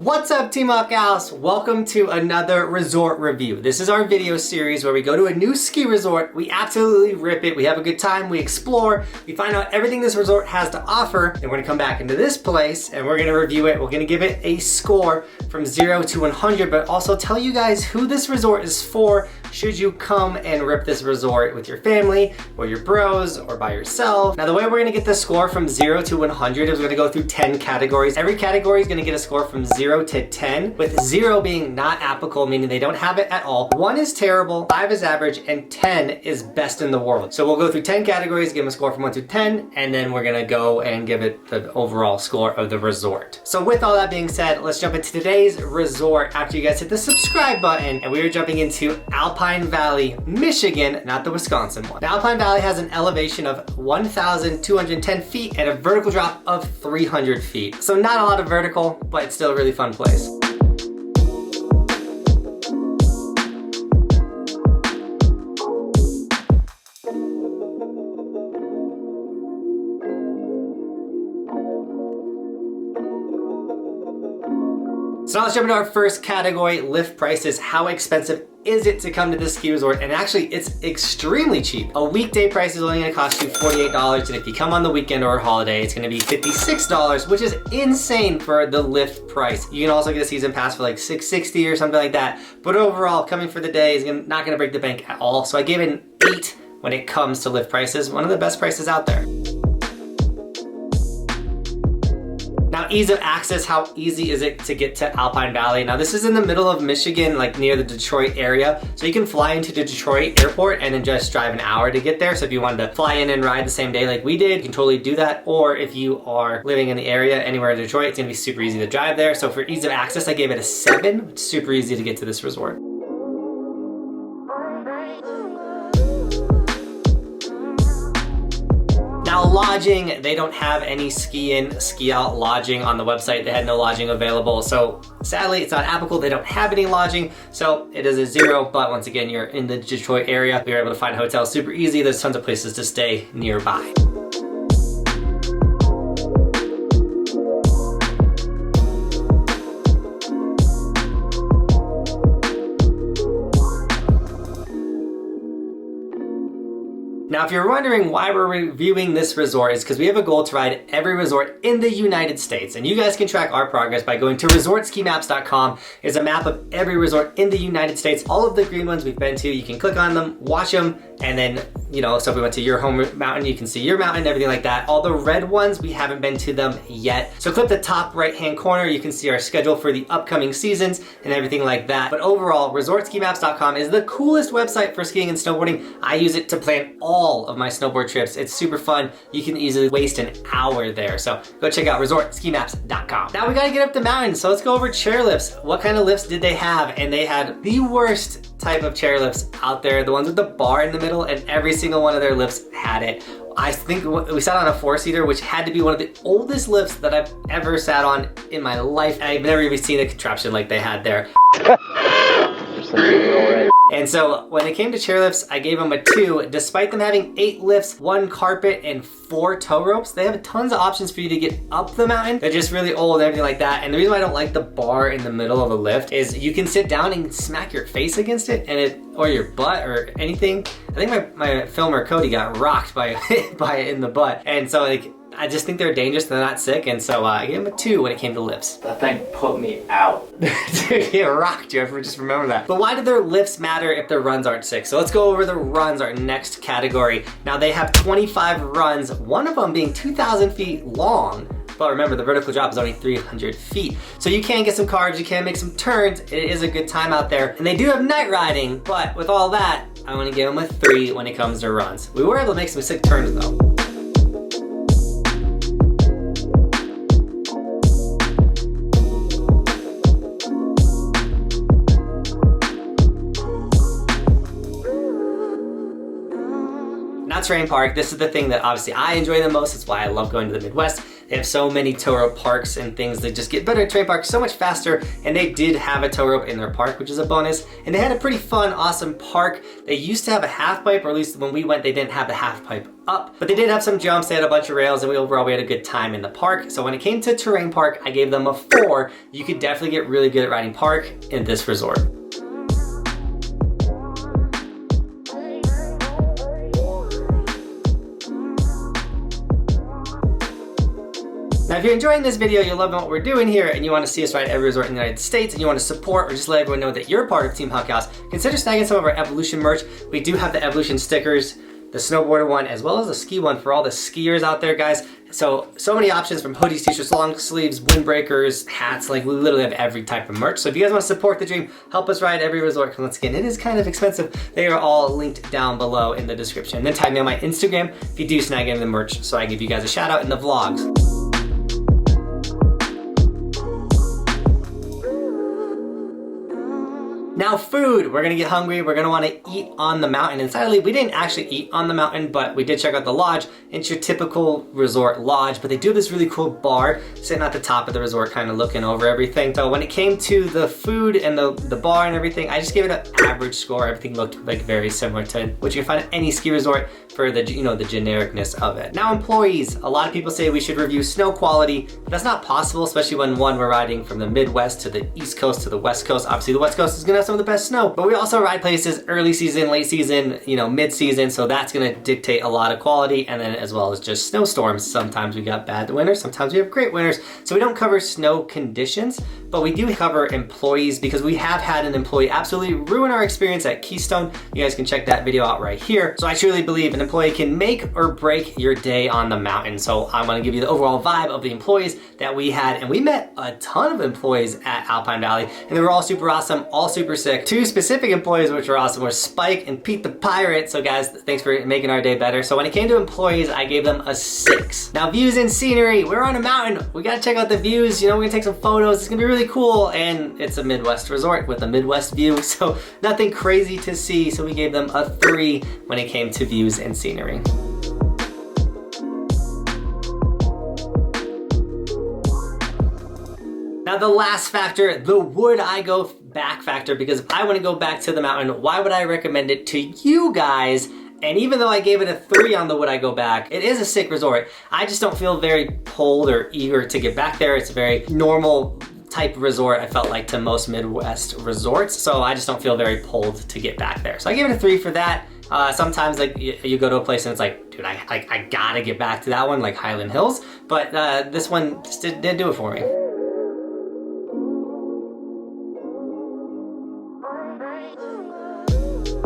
What's up, Team Buckhouse? Welcome to another resort review. This is our video series where we go to a new ski resort, we absolutely rip it, we have a good time, we explore, we find out everything this resort has to offer, and we're gonna come back into this place and we're gonna review it. We're gonna give it a score from 0 to 100, but also tell you guys who this resort is for should you come and rip this resort with your family or your bros or by yourself. Now, the way we're gonna get the score from 0 to 100 is we're gonna go through 10 categories. Every category is gonna get a score from 0 to 10, with 0 being not applicable, meaning they don't have it at all. 1 is terrible, 5 is average, and 10 is best in the world. So we'll go through 10 categories, give them a score from 1 to 10, and then we're gonna go and give it the overall score of the resort. So with all that being said, let's jump into today's resort after you guys hit the subscribe button, and we are jumping into Alpine Valley, Michigan, not the Wisconsin one. The Alpine Valley has an elevation of 1,210 feet and a vertical drop of 300 feet. So not a lot of vertical, but it's still a really fun place. So now let's jump into our first category, lift prices. How expensive is it to come to this ski resort? And actually, it's extremely cheap. A weekday price is only gonna cost you $48, and if you come on the weekend or a holiday, it's gonna be $56, which is insane for the lift price. You can also get a season pass for like $660 or something like that. But overall, coming for the day is not gonna break the bank at all. So I gave it an 8 when it comes to lift prices. One of the best prices out there. Now, ease of access, how easy is it to get to Alpine Valley? Now, this is in the middle of Michigan, like near the Detroit area. So you can fly into the Detroit airport and then just drive an hour to get there. So if you wanted to fly in and ride the same day like we did, you can totally do that. Or if you are living in the area, anywhere in Detroit, it's gonna be super easy to drive there. So for ease of access, I gave it a 7. It's super easy to get to this resort. Now, lodging, they don't have any ski in, ski out lodging on the website. They had no lodging available. So sadly, it's not applicable. They don't have any lodging. So it is a 0, but once again, you're in the Detroit area. We were able to find hotels super easy. There's tons of places to stay nearby. Now, if you're wondering why we're reviewing this resort, it's because we have a goal to ride every resort in the United States. And you guys can track our progress by going to resortskimaps.com. It's a map of every resort in the United States. All of the green ones we've been to, you can click on them, watch them, and then, you know, so if we went to your home mountain, you can see your mountain, everything like that. All the red ones, we haven't been to them yet. So click the top right-hand corner, you can see our schedule for the upcoming seasons and everything like that. But overall, resortskimaps.com is the coolest website for skiing and snowboarding. I use it to plan all of my snowboard trips. It's super fun. You can easily waste an hour there. So go check out resortskimaps.com. Now we gotta get up the mountain, so let's go over chairlifts. What kind of lifts did they have? And they had the worst type of chairlifts out there, the ones with the bar in the middle, and every single one of their lifts had it. I think we sat on a 4-seater, which had to be one of the oldest lifts that I've ever sat on in my life. I've never even seen a contraption like they had there. And so when it came to chairlifts, I gave them a 2. Despite them having 8 lifts, 1 carpet, and 4 tow ropes, they have tons of options for you to get up the mountain. They're just really old and everything like that. And the reason why I don't like the bar in the middle of a lift is you can sit down and smack your face against it, and or your butt or anything. I think my filmer Cody got rocked by it in the butt. And so like, I just think they're dangerous, they're not sick, and so I gave them a 2 when it came to lifts. That thing put me out. Dude, it rocked you, just remember that. But why do their lifts matter if their runs aren't sick? So let's go over the runs, our next category. Now they have 25 runs, one of them being 2,000 feet long. But remember, the vertical drop is only 300 feet. So you can get some carbs, you can make some turns. It is a good time out there. And they do have night riding, but with all that, I want to give them a 3 when it comes to runs. We were able to make some sick turns though. Now terrain park, this is the thing that obviously I enjoy the most. It's why I love going to the Midwest. They have so many tow rope parks and things that just get better at terrain parks so much faster, and they did have a tow rope in their park, which is a bonus. And they had a pretty fun, awesome park. They used to have a half pipe, or at least when we went, they didn't have the half pipe up, but they did have some jumps. They had a bunch of rails, and overall we had a good time in the park. So when it came to terrain park, I gave them a 4. You could definitely get really good at riding park in this resort. Now, if you're enjoying this video, you're loving what we're doing here, and you want to see us ride every resort in the United States, and you want to support or just let everyone know that you're part of Team Buckhouse, consider snagging some of our Evolution merch. We do have the Evolution stickers, the snowboarder one, as well as the ski one for all the skiers out there, guys. So many options, from hoodies, t-shirts, long sleeves, windbreakers, hats. Like, we literally have every type of merch. So if you guys want to support the dream, help us ride every resort, because once again, it is kind of expensive. They are all linked down below in the description. And then tag me on my Instagram if you do snag any of the merch, so I give you guys a shout out in the vlogs. Now, food. We're gonna get hungry. We're gonna wanna eat on the mountain. And sadly, we didn't actually eat on the mountain, but we did check out the lodge. It's your typical resort lodge, but they do have this really cool bar sitting at the top of the resort, kind of looking over everything. So when it came to the food and the bar and everything, I just gave it an average score. Everything looked like very similar to what you can find at any ski resort for the, you know, the genericness of it. Now, employees. A lot of people say we should review snow quality, but that's not possible, especially when we're riding from the Midwest to the East Coast to the West Coast. Obviously, the West Coast is gonna have some of the best snow, but we also ride places early season, late season, you know, mid season, so that's gonna dictate a lot of quality, and then as well as just snowstorms. Sometimes we got bad winters, sometimes we have great winters. So we don't cover snow conditions, but we do cover employees, because we have had an employee absolutely ruin our experience at Keystone. You guys can check that video out right here. So I truly believe an employee can make or break your day on the mountain. So I want to give you the overall vibe of the employees that we had, and we met a ton of employees at Alpine Valley, and they were all super awesome, all super sick. 2 specific employees which were awesome were Spike and Pete the Pirate. So guys, thanks for making our day better. So when it came to employees, I gave them a 6. Now, views and scenery. We're on a mountain. We gotta check out the views. You know, we're gonna take some photos. It's gonna be really cool, and it's a Midwest resort with a Midwest view, so nothing crazy to see. So we gave them a 3 when it came to views and scenery. Now, the last factor, the would I go back factor, because if I want to go back to the mountain, why would I recommend it to you guys? And even though I gave it a 3 on the would I go back, it is a sick resort. I just don't feel very pulled or eager to get back there. It's a very normal type resort, I felt like, to most Midwest resorts. So I just don't feel very pulled to get back there. So I gave it a 3 for that. Sometimes, like, you go to a place and it's like, dude, I gotta get back to that one, like Highland Hills. But this one just didn't do it for me.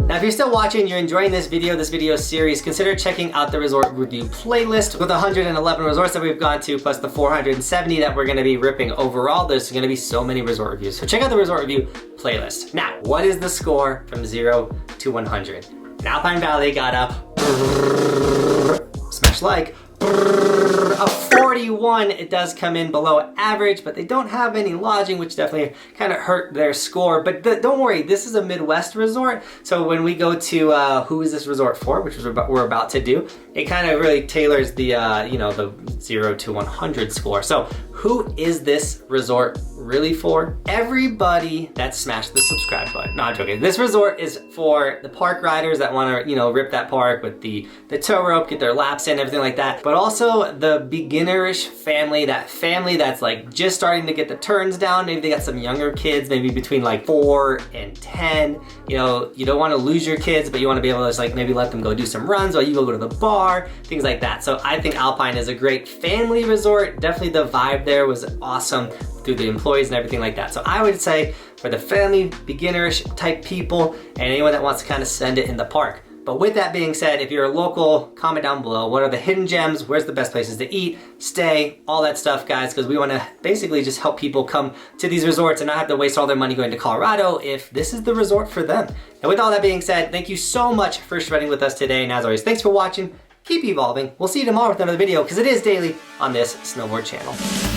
Now, if you're still watching, you're enjoying this video series, consider checking out the resort review playlist with 111 resorts that we've gone to, plus the 470 that we're gonna be ripping overall. There's gonna be so many resort reviews. So check out the resort review playlist. Now, what is the score from 0 to 100? In Alpine Valley got a smash like, a 41. It does come in below average, but they don't have any lodging, which definitely kind of hurt their score. But don't worry, this is a Midwest resort, so when we go to who is this resort for, which is what we're about to do, it kind of really tailors the you know, the 0 to 100 score. So who is this resort really for? Everybody that smashed the subscribe button. No, I'm joking. This resort is for the park riders that want to, you know, rip that park with the tow rope, get their laps in, everything like that. But also the beginnerish family, that family that's like just starting to get the turns down. Maybe they got some younger kids, maybe between like 4 and 10. You know, you don't want to lose your kids, but you want to be able to just like maybe let them go do some runs while you go to the bar, things like that. So I think Alpine is a great family resort. Definitely the vibe there was awesome through the employees and everything like that. So I would say for the family, beginnerish type people, and anyone that wants to kind of send it in the park. But with that being said, if you're a local, comment down below. What are the hidden gems? Where's the best places to eat, stay, all that stuff, guys, because we want to basically just help people come to these resorts and not have to waste all their money going to Colorado if this is the resort for them. And with all that being said, thank you so much for shredding with us today. And as always, thanks for watching. Keep evolving. We'll see you tomorrow with another video, because it is daily on this snowboard channel.